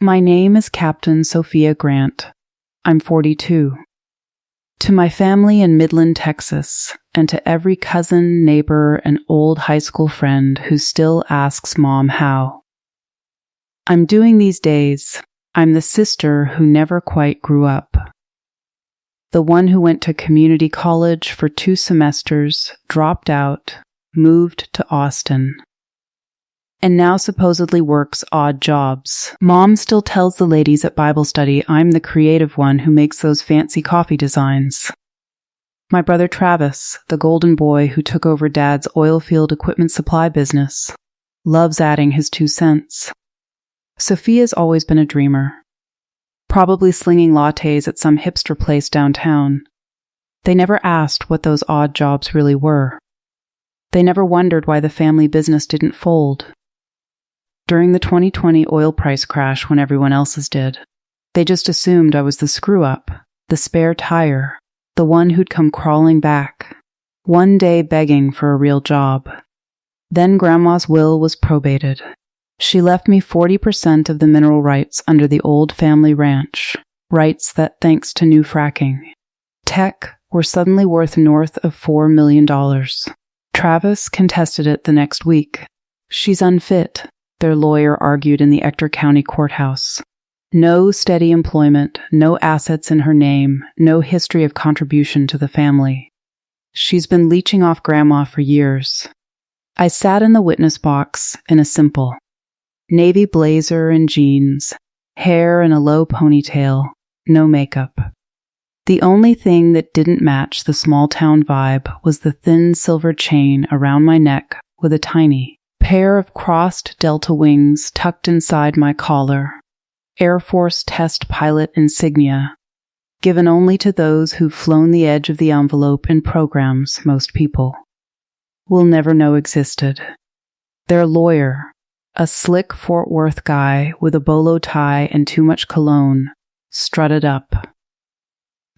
My name is Captain Sophia Grant. I'm 42. To my family in Midland, Texas, and to every cousin, neighbor, and old high school friend who still asks Mom how. I'm doing these days. I'm the sister who never quite grew up. The one who went to community college for 2 semesters, dropped out, moved to Austin, and now supposedly works odd jobs. Mom still tells the ladies at Bible study I'm the creative one who makes those fancy coffee designs. My brother Travis, the golden boy who took over Dad's oil field equipment supply business, loves adding his 2 cents. Sophia's always been a dreamer, probably slinging lattes at some hipster place downtown. They never asked what those odd jobs really were. They never wondered why the family business didn't fold. During the 2020 oil price crash when everyone else's did, they just assumed I was the screw-up, the spare tire, the one who'd come crawling back, one day begging for a real job. Then Grandma's will was probated. She left me 40% of the mineral rights under the old family ranch, rights that, thanks to new fracking, tech were suddenly worth north of $4 million. Travis contested it the next week. She's unfit, their lawyer argued in the Ector County courthouse. No steady employment, no assets in her name, no history of contribution to the family. She's been leeching off Grandma for years. I sat in the witness box in a simple navy blazer and jeans, hair in a low ponytail, no makeup. The only thing that didn't match the small-town vibe was the thin silver chain around my neck with a tiny pair of crossed delta wings tucked inside my collar, Air Force test pilot insignia, given only to those who've flown the edge of the envelope in programs most people will never know existed. Their lawyer, a slick Fort Worth guy with a bolo tie and too much cologne, strutted up.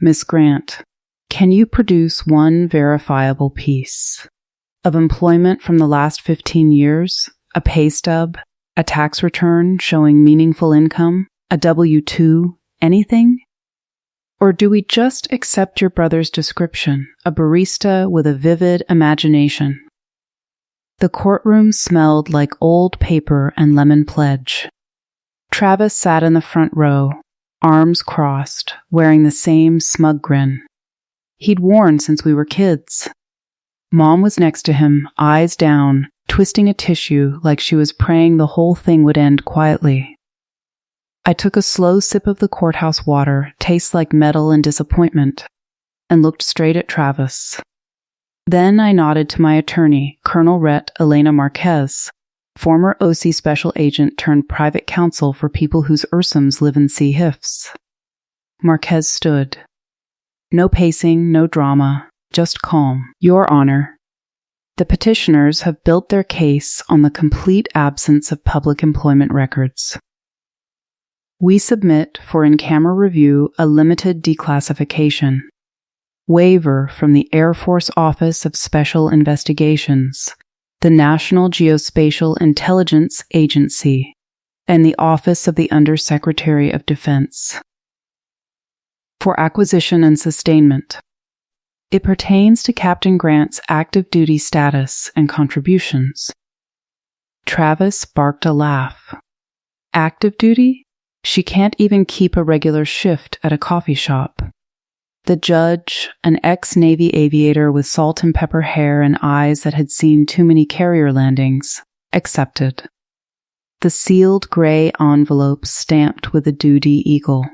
Miss Grant, can you produce one verifiable piece of employment from the last 15 years, a pay stub, a tax return showing meaningful income, a W-2, anything? Or do we just accept your brother's description, a barista with a vivid imagination? The courtroom smelled like old paper and lemon pledge. Travis sat in the front row, arms crossed, wearing the same smug grin he'd worn since we were kids. Mom was next to him, eyes down, twisting a tissue like she was praying the whole thing would end quietly. I took a slow sip of the courthouse water, tastes like metal and disappointment, and looked straight at Travis. Then I nodded to my attorney, Colonel Rhett Elena Marquez, former OC special agent turned private counsel for people whose ursums live in C-HIFs. Marquez stood. No pacing, no drama, just calm. Your Honor, the petitioners have built their case on the complete absence of public employment records. We submit for in-camera review a limited declassification, waiver from the Air Force Office of Special Investigations, the National Geospatial Intelligence Agency, and the Office of the Undersecretary of Defense. For acquisition and sustainment. It pertains to Captain Grant's active duty status and contributions. Travis barked a laugh. Active duty? She can't even keep a regular shift at a coffee shop. The judge, an ex-Navy aviator with salt and pepper hair and eyes that had seen too many carrier landings, accepted. The sealed gray envelope stamped with a duty eagle.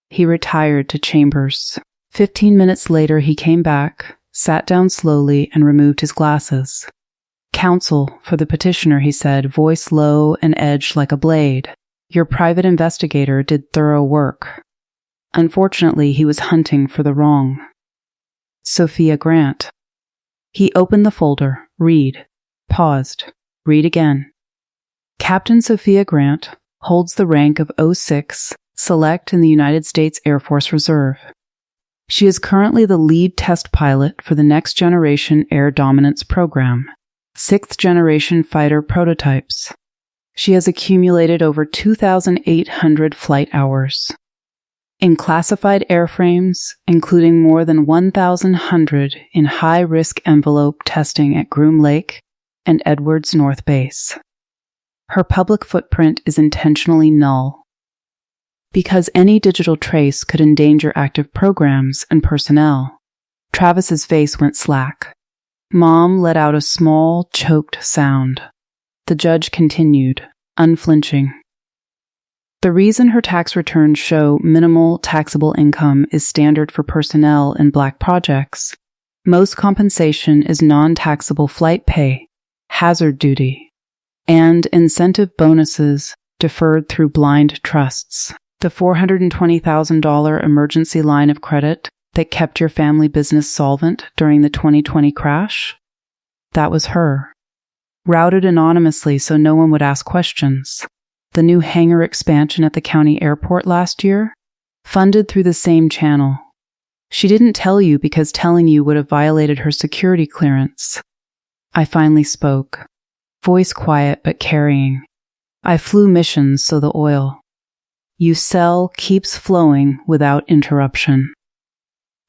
He retired to chambers. 15 minutes later he came back, sat down slowly, and removed his glasses. Counsel for the petitioner, he said, voice low and edged like a blade. Your private investigator did thorough work. Unfortunately, he was hunting for the wrong. Sophia Grant. He opened the folder, read, paused, read again. Captain Sophia Grant holds the rank of 06, Select in the United States Air Force Reserve. She is currently the lead test pilot for the Next Generation Air Dominance Program, 6th generation fighter prototypes. She has accumulated over 2,800 flight hours. In classified airframes, including more than 1,100 in high-risk envelope testing at Groom Lake and Edwards North Base. Her public footprint is intentionally null. Because any digital trace could endanger active programs and personnel, Travis's face went slack. Mom let out a small, choked sound. The judge continued, unflinching. The reason her tax returns show minimal taxable income is standard for personnel in Black projects. Most compensation is non-taxable flight pay, hazard duty, and incentive bonuses deferred through blind trusts. The $420,000 emergency line of credit that kept your family business solvent during the 2020 crash? That was her. Routed anonymously so no one would ask questions. The new hangar expansion at the county airport last year? Funded through the same channel. She didn't tell you because telling you would have violated her security clearance. I finally spoke. Voice quiet but carrying. I flew missions so the oil you sell keeps flowing without interruption.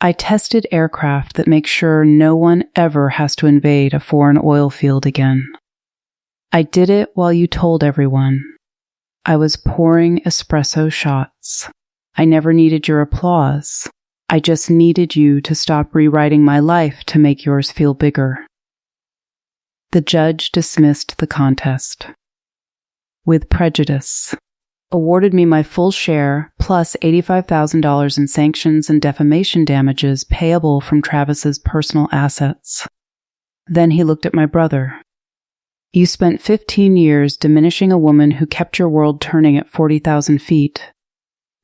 I tested aircraft that make sure no one ever has to invade a foreign oil field again. I did it while you told everyone. I was pouring espresso shots. I never needed your applause. I just needed you to stop rewriting my life to make yours feel bigger. The judge dismissed the contest. With prejudice. Awarded me my full share, plus $85,000 in sanctions and defamation damages payable from Travis's personal assets. Then he looked at my brother. You spent 15 years diminishing a woman who kept your world turning at 40,000 feet.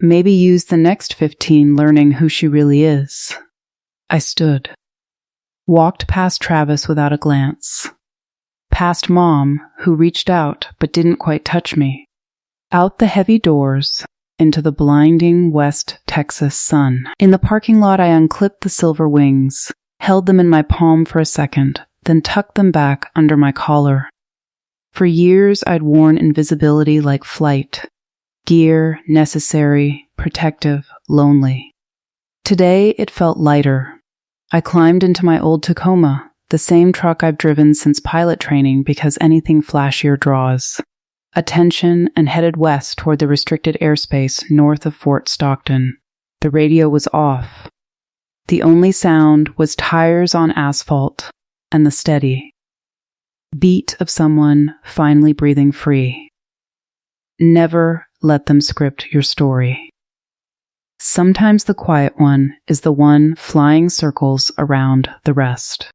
Maybe use the next 15 learning who she really is. I stood. Walked past Travis without a glance. Past Mom, who reached out but didn't quite touch me. Out the heavy doors, into the blinding West Texas sun. In the parking lot, I unclipped the silver wings, held them in my palm for a second, then tucked them back under my collar. For years, I'd worn invisibility like flight. Gear, necessary, protective, lonely. Today, it felt lighter. I climbed into my old Tacoma, the same truck I've driven since pilot training because anything flashier draws. Attention and headed west toward the restricted airspace north of Fort Stockton. The radio was off. The only sound was tires on asphalt and the steady beat of someone finally breathing free. Never let them script your story. Sometimes the quiet one is the one flying circles around the rest.